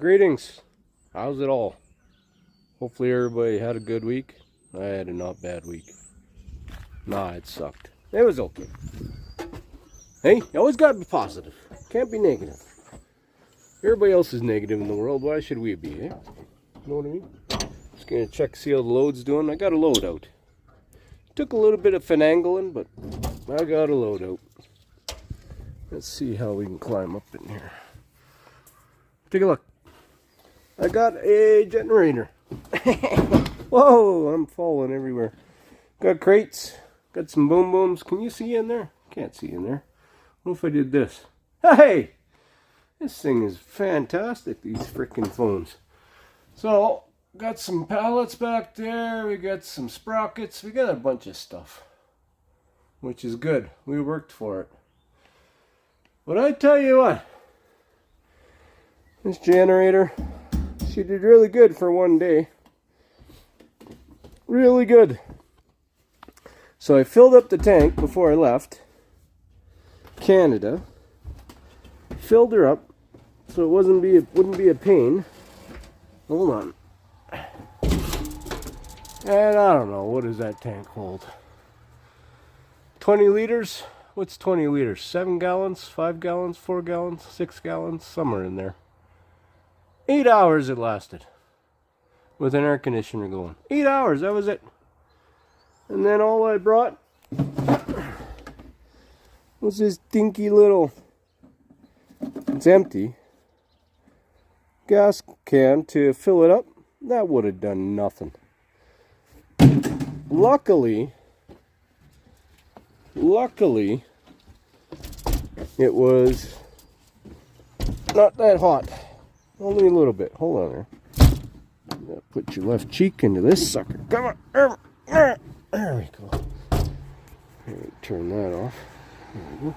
Greetings. How's it all? Hopefully everybody had a good week. I had a not bad week. Nah, it sucked. It was okay. Hey, you always gotta be positive. Can't be negative. Everybody else is negative in the world. Why should we be, eh? You know what I mean? Just gonna check, see how the load's doing. I got a load out. Took a little bit of finagling, but I got a load out. Let's see how we can climb up in here. Take a look. I got a generator. Whoa, I'm falling everywhere. Got crates. Got some boom booms. Can you see in there? Can't see in there. What if I did this? Hey! This thing is fantastic, these freaking phones. So, got some pallets back there. We got some sprockets. We got a bunch of stuff. Which is good. We worked for it. But I tell you what. This generator, she did really good for one day. Really good. So I filled up the tank before I left Canada. Filled her up so it wouldn't be a pain. Hold on. And I don't know, what does that tank hold? 20 liters? What's 20 liters? 7 gallons, 5 gallons, 4 gallons, 6 gallons, somewhere in there. 8 hours it lasted with an air conditioner going. 8 hours, that was it. And then all I brought was this dinky little, it's empty, gas can to fill it up. That would have done nothing. Luckily, it was not that hot. Only a little bit. Hold on there. Put your left cheek into this sucker. Come on. There we go. Turn that off. There we go.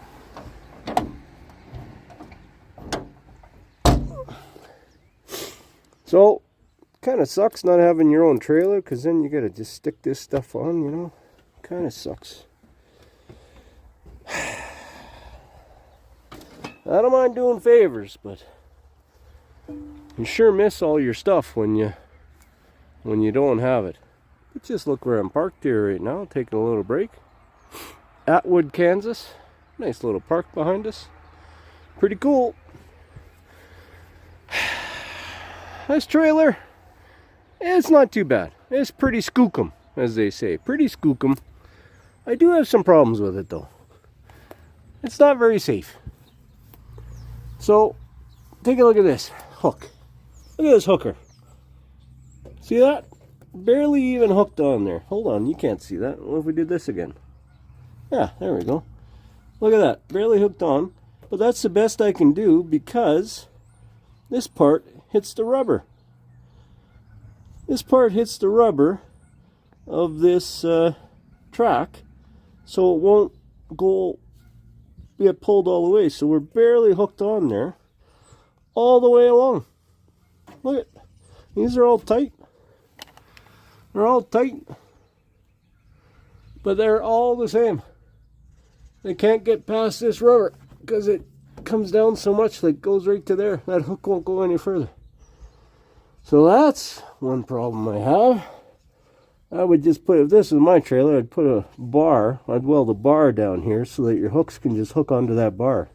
So, kind of sucks not having your own trailer, because then you got to just stick this stuff on, you know. Kind of sucks. I don't mind doing favors, but you sure miss all your stuff when you don't have it. But just look where I'm parked here right now, taking a little break. Atwood, Kansas. Nice little park behind us. Pretty cool. This trailer, it's not too bad. It's pretty skookum, as they say. Pretty skookum. I do have some problems with it though. It's not very safe. So, take a look at this hook. Look at this hooker. See that? Barely even hooked on there. Hold on, you can't see that. What if we did this again? Yeah, there we go. Look at that. Barely hooked on. But that's the best I can do because this part hits the rubber. This part hits the rubber of this track, so it won't get pulled all the way. So we're barely hooked on there all the way along. Look at, these are all tight. They're all tight, but they're all the same. They can't get past this rubber because it comes down so much, like goes right to there. That hook won't go any further. So that's one problem I have. I would just put, if this was my trailer, I'd put a bar, I'd weld a bar down here so that your hooks can just hook onto that bar.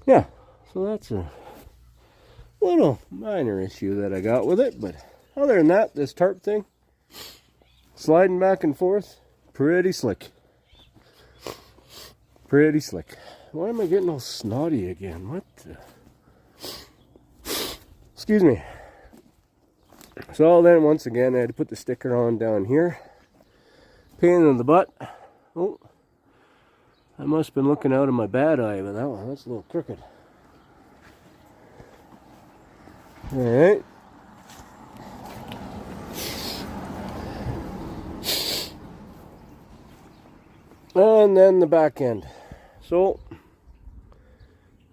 Yeah, so that's a little minor issue that I got with it, but other than that, this tarp thing, sliding back and forth, pretty slick. Pretty slick. Why am I getting all snotty again? What the? Excuse me. So then, once again, I had to put the sticker on down here. Pain in the butt. Oh, I must have been looking out of my bad eye with that one. That's a little crooked. Alright. And then the back end. So,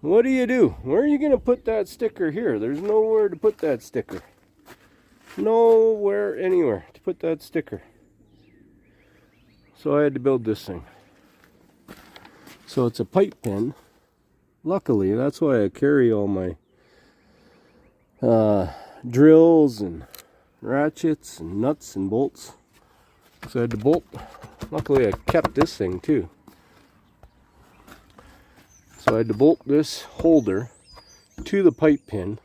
what do? Where are you going to put that sticker here? There's nowhere to put that sticker. Nowhere, anywhere to put that sticker. So I had to build this thing. So it's a pipe pin. Luckily, that's why I carry all my drills and ratchets and nuts and bolts. So I had to bolt. Luckily I kept this thing too. So I had to bolt this holder to the pipe pin.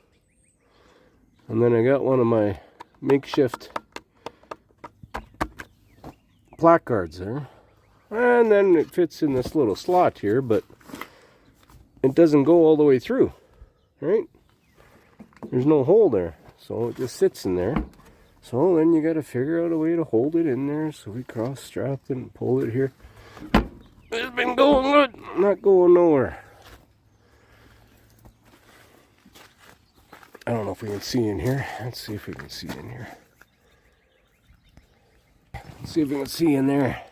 And then I got one of my makeshift placards there. And then it fits in this little slot here, but it doesn't go all the way through, right? There's no hole there, so it just sits in there. So then you got to figure out a way to hold it in there. So we cross strap it and pull it here. It's been going good, not going nowhere. I don't know if we can see in here. Let's see if we can see in here. Let's see if we can see in there.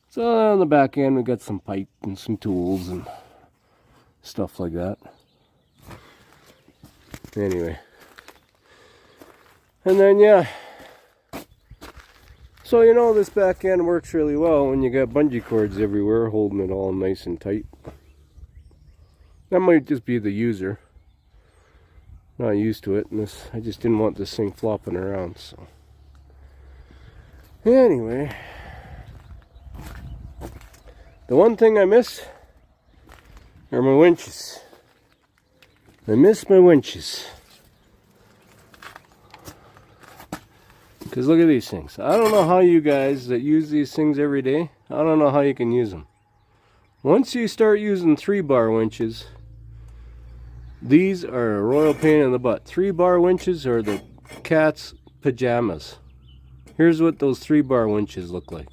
So on the back end we got some pipe and some tools and stuff like that. Anyway. And then yeah. So you know this back end works really well when you got bungee cords everywhere holding it all nice and tight. That might just be the user. Not used to it, and this I just didn't want this thing flopping around, so anyway. The one thing I miss are my winches. I miss my winches. Because look at these things. I don't know how you guys that use these things every day, I don't know how you can use them. Once you start using 3-bar winches, these are a royal pain in the butt. 3-bar winches are the cat's pajamas. Here's what those 3-bar winches look like.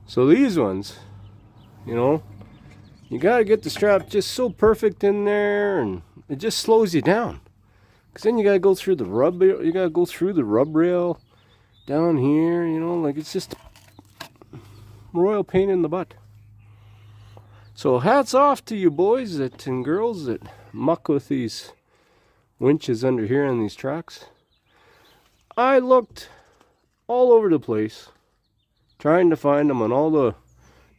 So these ones, you know, you gotta get the strap just so perfect in there, and it just slows you down. Cause then you gotta go through the rub. You gotta go through the rub rail down here. You know, like it's just royal pain in the butt. So hats off to you boys and girls that muck with these winches under here on these tracks. I looked all over the place, trying to find them on all the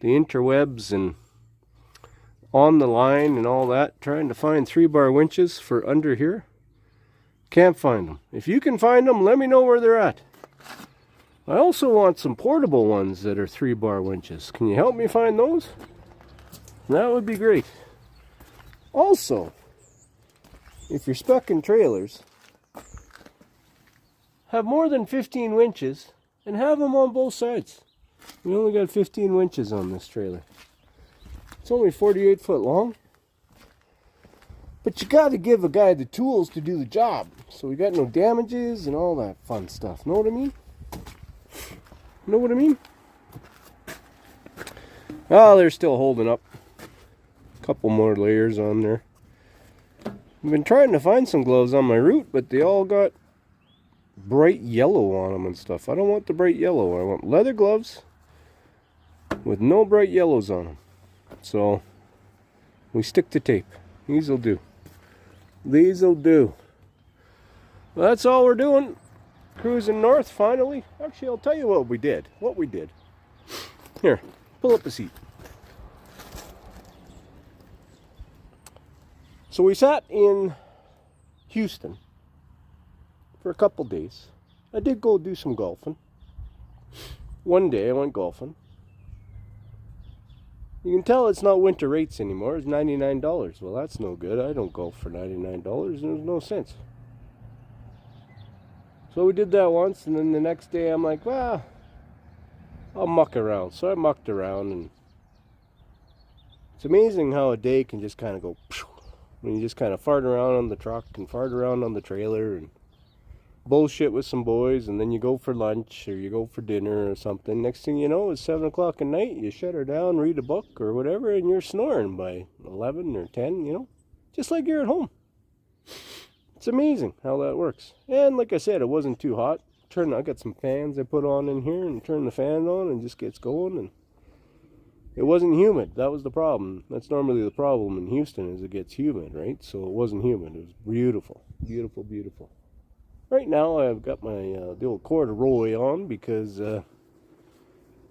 interwebs and on the line and all that, trying to find 3-bar winches for under here. Can't find them. If you can find them, let me know where they're at. I also want some portable ones that are 3-bar winches. Can you help me find those? That would be great. Also, if you're stuck in trailers, have more than 15 winches and have them on both sides. We only got 15 winches on this trailer. It's only 48 foot long. But you got to give a guy the tools to do the job. So we got no damages and all that fun stuff. Know what I mean? Know what I mean? Oh, they're still holding up. A couple more layers on there. I've been trying to find some gloves on my route, but they all got bright yellow on them and stuff. I don't want the bright yellow. I want leather gloves with no bright yellows on them. So we stick to tape. These'll do. These'll do. Well, that's all we're doing. Cruising north finally. Actually, I'll tell you what we did. Here, pull up a seat. So we sat in Houston for a couple days. I did go do some golfing. One day I went golfing. You can tell it's not winter rates anymore. It's $99. Well, that's no good. I don't golf for $99, and there's no sense. So we did that once, and then the next day I'm like, well, I'll muck around. So I mucked around, and it's amazing how a day can just kind of go, when you just kind of fart around on the truck and fart around on the trailer and bullshit with some boys, and then you go for lunch or you go for dinner or something. Next thing you know, it's 7 o'clock at night. You shut her down, read a book or whatever, and you're snoring by 11 or 10, you know, just like you're at home. It's amazing how that works. And like I said, it wasn't too hot. I got some fans I put on in here and turn the fan on and just gets going. And it wasn't humid. That was the problem. That's normally the problem in Houston, is it gets humid, right? So it wasn't humid. It was beautiful, beautiful, beautiful. Right now I've got my the old corduroy on because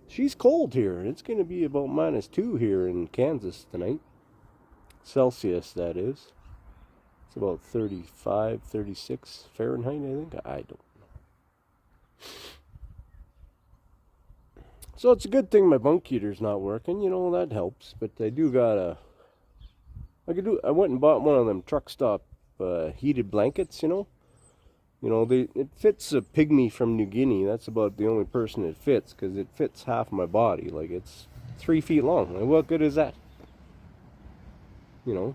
she's cold here. It's going to be about -2 here in Kansas tonight. Celsius, that is. It's about 35, 36 Fahrenheit, I think. I don't know. So it's a good thing my bunk heater's not working. You know, that helps. But I do got I went and bought one of them truck stop heated blankets, you know. You know, it fits a pygmy from New Guinea. That's about the only person it fits, because it fits half my body. Like, it's 3 feet long. Like, what good is that? You know?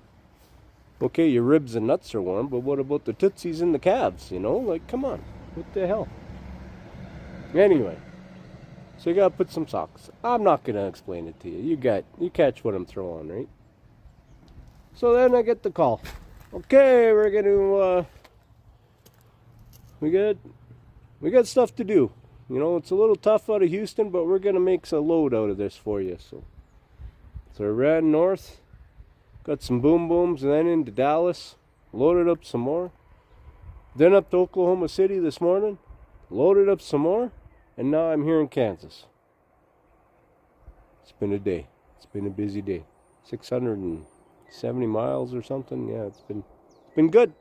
Okay, your ribs and nuts are warm, but what about the tootsies and the calves, you know? Like, come on. What the hell? Anyway. So you gotta put some socks. I'm not gonna explain it to you. You catch what I'm throwing, right? So then I get the call. Okay, we're gonna, we got stuff to do. You know, it's a little tough out of Houston, but we're gonna make a load out of this for you. So I ran north, got some boom booms, and then into Dallas, loaded up some more. Then up to Oklahoma City this morning, loaded up some more, and now I'm here in Kansas. It's been a day. It's been a busy day. 670 miles or something. Yeah, it's been good.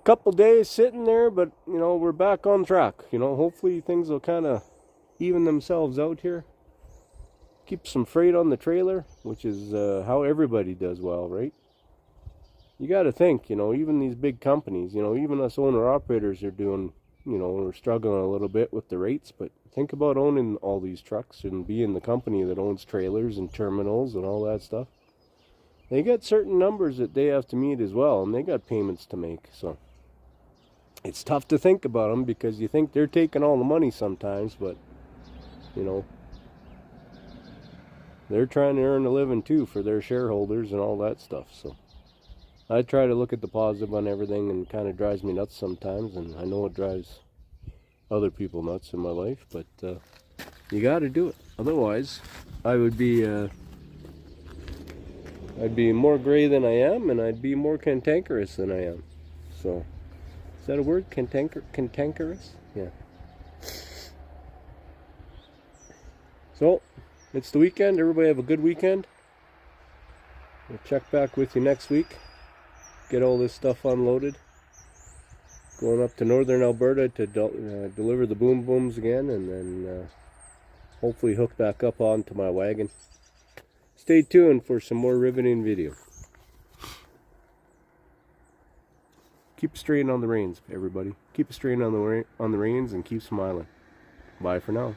Couple days sitting there, but you know, we're back on track. You know, hopefully things will kind of even themselves out here. Keep some freight on the trailer, which is how everybody does well, right? You got to think, you know, even these big companies, you know, even us owner operators are doing, you know, we're struggling a little bit with the rates, but think about owning all these trucks and being the company that owns trailers and terminals and all that stuff. They got certain numbers that they have to meet as well, and they got payments to make, so it's tough to think about them because you think they're taking all the money sometimes, but, you know, they're trying to earn a living too for their shareholders and all that stuff. So I try to look at the positive on everything, and it kind of drives me nuts sometimes, and I know it drives other people nuts in my life, but you got to do it. Otherwise, I would be I'd be more gray than I am, and I'd be more cantankerous than I am. So, is that a word? Cantankerous? Yeah. So, it's the weekend. Everybody have a good weekend. We'll check back with you next week. Get all this stuff unloaded. Going up to northern Alberta to deliver the boom booms again, and then hopefully hook back up onto my wagon. Stay tuned for some more riveting video. Keep a strain on the reins, everybody. Keep a strain on the reins and keep smiling. Bye for now.